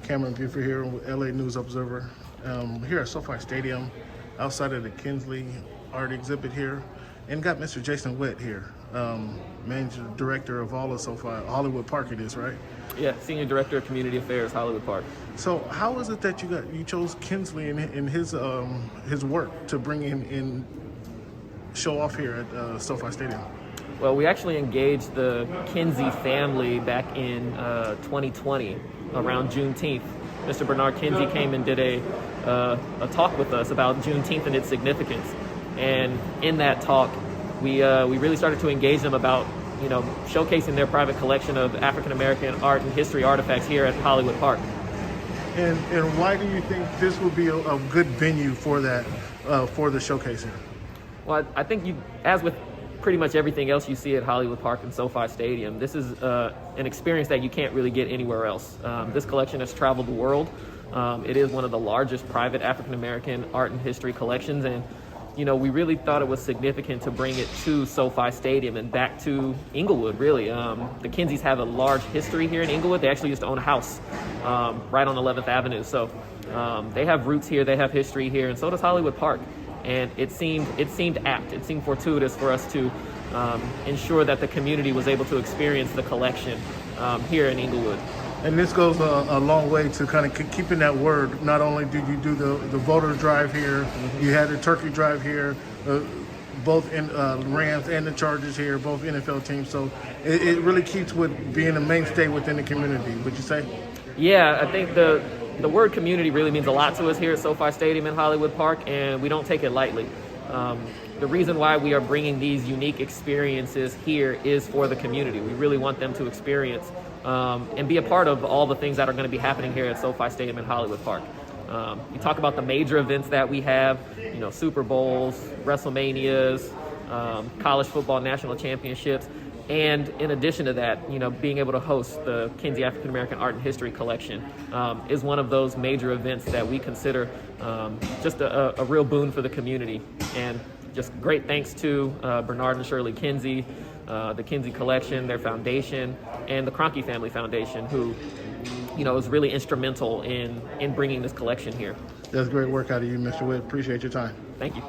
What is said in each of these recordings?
Cameron Buford here with LA News Observer. Here at SoFi Stadium, outside of the Kinsey art exhibit here, and got Mr. Jason Witt here, Managing Director of all of SoFi, Hollywood Park it is, right? Yeah, Senior Director of Community Affairs, Hollywood Park. So how is it that you chose Kinsey in his work to bring in show off here at SoFi Stadium? Well, we actually engaged the Kinsey family back in 2020, around Juneteenth. Mr. Bernard Kinsey came and did a talk with us about Juneteenth and its significance. And in that talk, we really started to engage them about, showcasing their private collection of African American art and history artifacts here at Hollywood Park. And why do you think this would be a good venue for that, for the showcasing? Well, I think as with pretty much everything else you see at Hollywood Park and SoFi Stadium, this is an experience that you can't really get anywhere else. This collection has traveled the world. It is one of the largest private African American art and history collections, and we really thought it was significant to bring it to SoFi Stadium and back to Inglewood, really. The Kinseys have a large history here in Inglewood. They actually used to own a house right on 11th Avenue. So they have roots here, they have history here, and so does Hollywood Park. And it seemed apt, it seemed fortuitous for us to ensure that the community was able to experience the collection here in Inglewood. And this goes a long way to kind of keeping that word. Not only did you do the voter drive here, you had the turkey drive here, both in Rams and the Chargers here, both NFL teams. So it really keeps with being a mainstay within the community, would you say? Yeah, I think the word community really means a lot to us here at SoFi Stadium in Hollywood Park, and we don't take it lightly. The reason why we are bringing these unique experiences here is for the community. We really want them to experience and be a part of all the things that are going to be happening here at SoFi Stadium in Hollywood Park. You talk about the major events that we have, Super Bowls, WrestleManias, college football national championships, and in addition to that, being able to host the Kinsey African American Art and History Collection is one of those major events that we consider just a real boon for the community. And just great thanks to Bernard and Shirley Kinsey, the Kinsey Collection, their foundation, and the Kroenke Family Foundation, who is really instrumental in bringing this collection here. That's great work out of you, Mr. Witt. Appreciate your time. Thank you.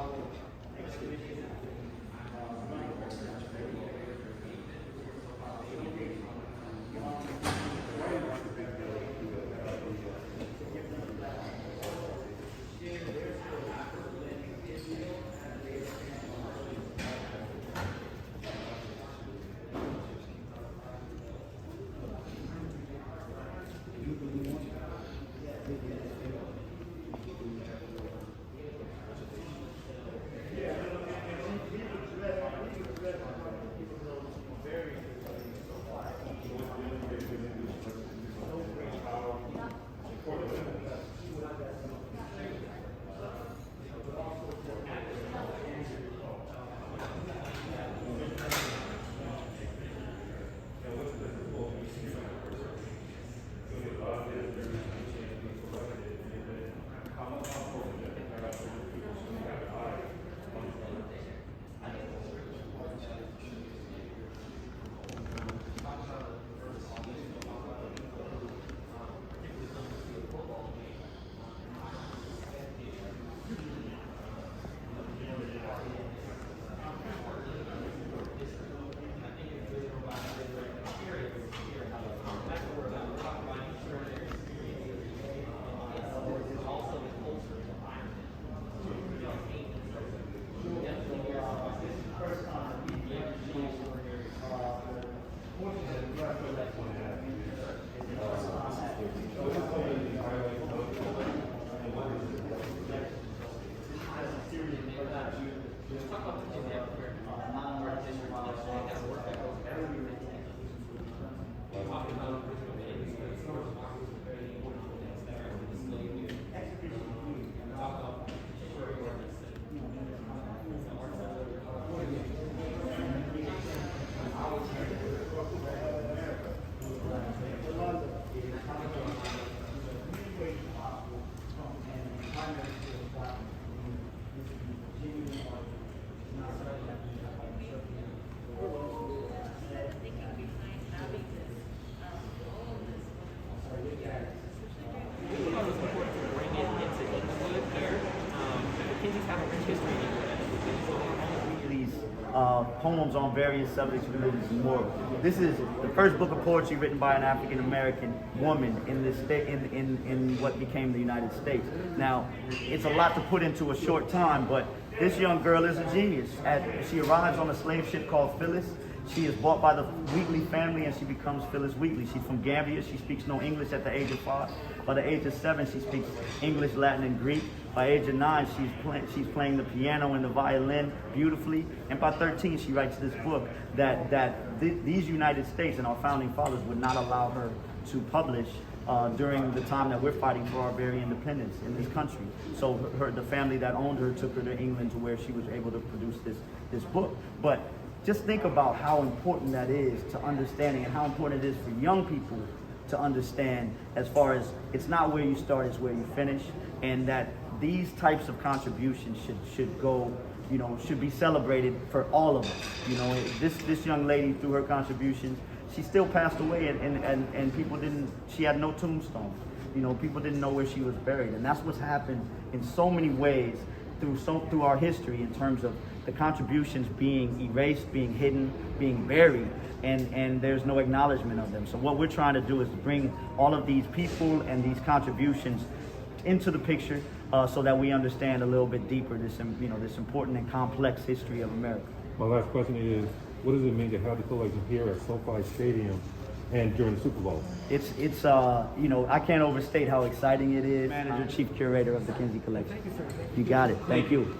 rich history in These poems on various subjects, religions, and morals. This is the first book of poetry written by an African American woman in this state, in what became the United States. Now, it's a lot to put into a short time, but this young girl is a genius. She arrives on a slave ship called Phyllis. She is bought by the Wheatley family and she becomes Phyllis Wheatley. She's from Gambia. She speaks no English at the age of 5. By the age of 7, she speaks English, Latin, and Greek. By age of 9, she's playing the piano and the violin beautifully. And by 13, she writes this book that these United States and our founding fathers would not allow her to publish during the time that we're fighting for our very independence in this country. So the family that owned her took her to England to where she was able to produce this book. But just think about how important that is to understanding and how important it is for young people to understand, as far as it's not where you start, it's where you finish, and that these types of contributions should go, should be celebrated for all of us. This young lady, through her contributions, she still passed away, and people didn't, she had no tombstone. People didn't know where she was buried, and that's what's happened in so many ways through our history, in terms of the contributions being erased, being hidden, being buried, and there's no acknowledgement of them. So what we're trying to do is bring all of these people and these contributions into the picture, so that we understand a little bit deeper this important and complex history of America. My last question is, what does it mean to have the collection here at SoFi Stadium and during the Super Bowl? It's I can't overstate how exciting it is. Manager, Chief Curator of the Kinsey Collection. Thank you, sir. You got it. Thank you.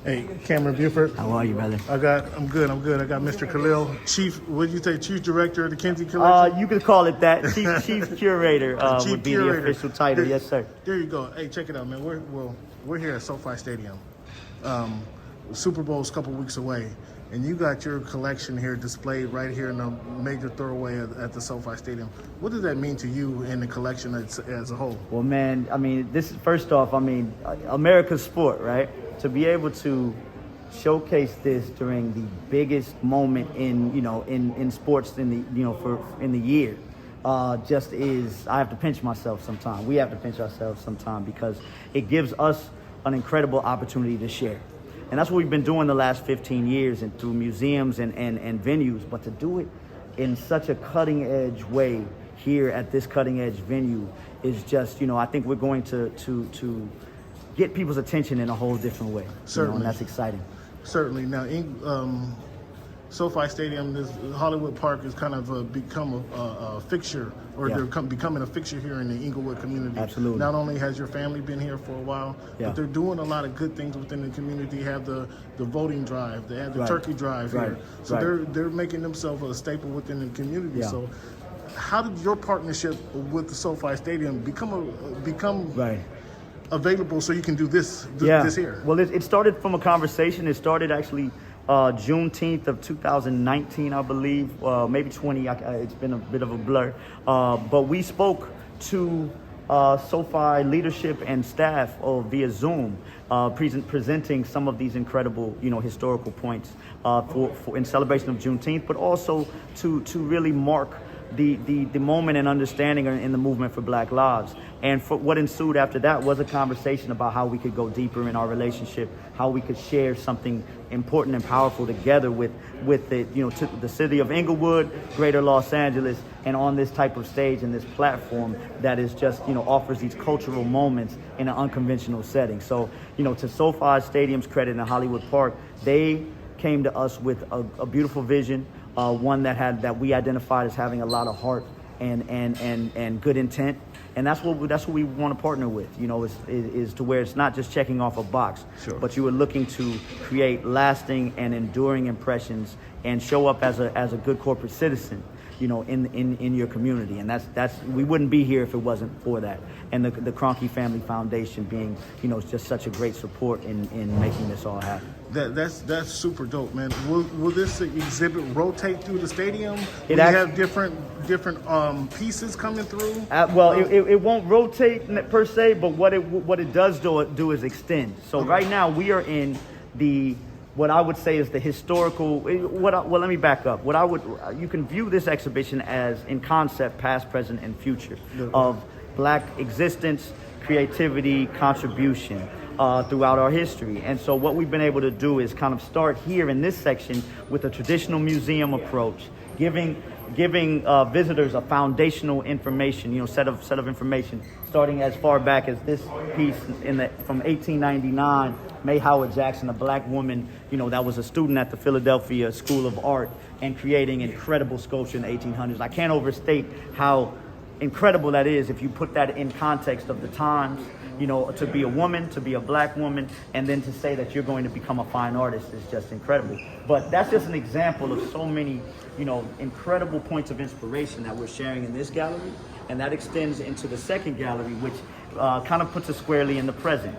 Hey, Cameron Buford. How are you, brother? I'm good. I got Mr. Khalil, Chief. What did you say? Chief Director of the Kinsey Collection. You could call it that. Chief Curator Chief would be Curator. the official title. Yes, sir. There you go. Hey, check it out, man. We're here at SoFi Stadium. Super Bowl's a couple weeks away, and you got your collection here displayed right here in the major thoroughway at the SoFi Stadium. What does that mean to you and the collection as a whole? Well, man, this is, first off, America's sport, right? To be able to showcase this during the biggest moment in sports in the year, just is, I have to pinch myself sometimes. We have to pinch ourselves sometimes, because it gives us an incredible opportunity to share. And that's what we've been doing the last 15 years, and through museums and venues, but to do it in such a cutting edge way here at this cutting edge venue is just, I think we're going to get people's attention in a whole different way. Certainly. And that's exciting. Certainly. Now, SoFi Stadium, this Hollywood Park has kind of become a fixture, or they're becoming a fixture here in the Inglewood community. Absolutely. Not only has your family been here for a while, but they're doing a lot of good things within the community. They have the voting drive, they have the turkey drive here. So they're making themselves a staple within the community. Yeah. So how did your partnership with the SoFi Stadium become available so you can do this here? Well, it started from a conversation. It started actually Juneteenth of 2019, I believe, maybe 20. It's been a bit of a blur. But we spoke to SoFi leadership and staff via Zoom, presenting some of these incredible, historical points for in celebration of Juneteenth, but also to really mark the moment and understanding in the movement for Black lives. And for what ensued after that was a conversation about how we could go deeper in our relationship, how we could share something important and powerful together with the city of Inglewood, Greater Los Angeles, and on this type of stage and this platform that is just, offers these cultural moments in an unconventional setting. So, to SoFi Stadium's credit in Hollywood Park, they came to us with a beautiful vision, one that we identified as having a lot of heart and good intent. And that's what we want to partner with, is to where it's not just checking off a box, but you are looking to create lasting and enduring impressions and show up as a good corporate citizen, in your community. And that's we wouldn't be here if it wasn't for that. And the Kroenke Family Foundation being, just such a great support in making this all happen. That's super dope, man. Will this exhibit rotate through the stadium? It have different pieces coming through? It won't rotate per se, but what it does do is extend. So right now we are in what I would say is the historical. Let me back up. You can view this exhibition as, in concept, past, present, and future of Black existence, creativity, contribution. throughout our history. And so what we've been able to do is kind of start here in this section with a traditional museum approach, giving visitors a foundational information, set of information, starting as far back as this piece from 1899. May Howard Jackson, a black woman, that was a student at the Philadelphia School of Art, and creating incredible sculpture in the 1800s. I can't overstate how incredible that is if you put that in context of the times. To be a woman, to be a black woman, and then to say that you're going to become a fine artist is just incredible. But that's just an example of so many, incredible points of inspiration that we're sharing in this gallery, and that extends into the second gallery, which kind of puts us squarely in the present.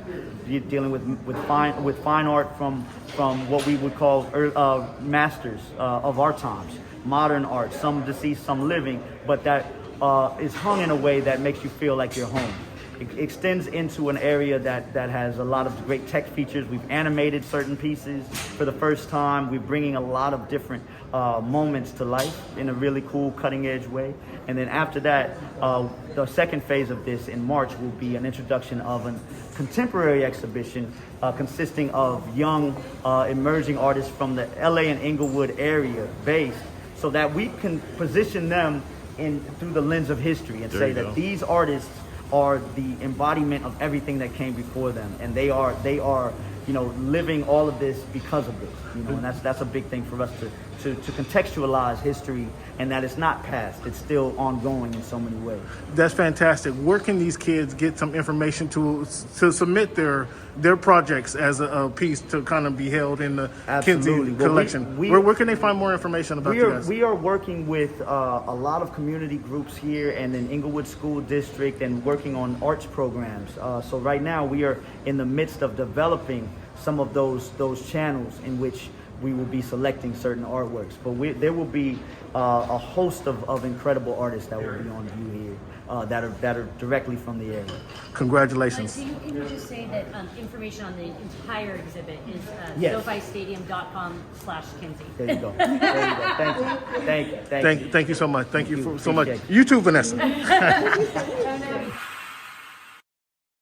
You're dealing with fine art from what we would call masters of our times, modern art, some deceased, some living, but that is hung in a way that makes you feel like you're home. It extends into an area that has a lot of great tech features. We've animated certain pieces for the first time. We're bringing a lot of different moments to life in a really cool, cutting-edge way. And then after that, the second phase of this in March will be an introduction of a contemporary exhibition consisting of young, emerging artists from the LA and Inglewood area based, so that we can position them through the lens of history and say that these artists are the embodiment of everything that came before them, and they are living all of this because of this, and that's a big thing for us to contextualize history, and that it's not past, it's still ongoing in so many ways. That's fantastic. Where can these kids get some information to submit their projects as a piece to kind of be held in the Kinsey collection? Where can they find more information about you guys? We are working with a lot of community groups here and in Inglewood School District, and working on arts programs. So right now we are in the midst of developing some of those channels in which we will be selecting certain artworks. But there will be a host of incredible artists that will be on view here that are directly from the area. Congratulations. Can you just say that information on the entire exhibit is Yes. SoFiStadium.com/Kinsey? There you go. Thank you. Thank you so much. Thank you so much. Appreciate You too, Vanessa. Oh, no.